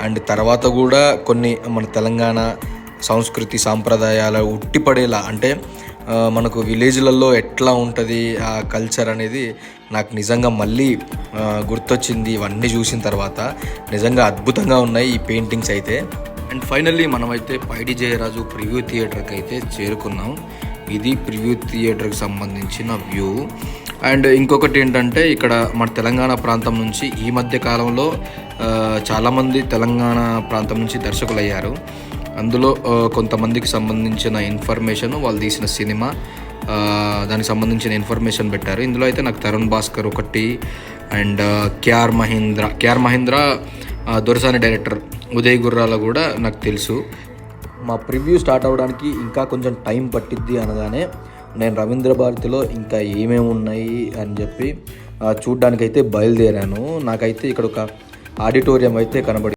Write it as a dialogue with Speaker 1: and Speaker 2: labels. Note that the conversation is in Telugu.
Speaker 1: అండ్ తర్వాత కూడా కొన్ని మన తెలంగాణ సంస్కృతి సాంప్రదాయాల ఉట్టిపడేలా అంటే మనకు విలేజ్లలో ఎట్లా ఉంటుంది ఆ కల్చర్ అనేది నాకు నిజంగా మళ్ళీ గుర్తొచ్చింది. ఇవన్నీ చూసిన తర్వాత నిజంగా అద్భుతంగా ఉన్నాయి ఈ పెయింటింగ్స్ అయితే. అండ్ ఫైనల్లీ మనమైతే పైడి జయరాజు ప్రివ్యూ థియేటర్కి అయితే చేరుకున్నాం. ఇది ప్రివ్యూ థియేటర్కి సంబంధించిన వ్యూ. అండ్ ఇంకొకటి ఏంటంటే ఇక్కడ మన తెలంగాణ ప్రాంతం నుంచి ఈ మధ్య కాలంలో చాలామంది తెలంగాణ ప్రాంతం నుంచి దర్శకులు అయ్యారు. అందులో కొంతమందికి సంబంధించిన ఇన్ఫర్మేషన్, వాళ్ళు తీసిన సినిమా, దానికి సంబంధించిన ఇన్ఫర్మేషన్ పెట్టారు. ఇందులో అయితే నాకు తరుణ్ భాస్కర్ ఒకటి and K R Mahendra Dorasani director Uday Gurrala కూడా నాకు తెలుసు. మా ప్రివ్యూ స్టార్ట్ అవ్వడానికి ఇంకా కొంచెం టైం పట్టిద్ది అనగానే నేను రవీంద్ర భారతిలో ఇంకా ఏమేమి ఉన్నాయి అని చెప్పి చూడ్డానికైతే బయలుదేరాను. నాకైతే ఇక్కడ ఒక ఆడిటోరియం అయితే కనబడి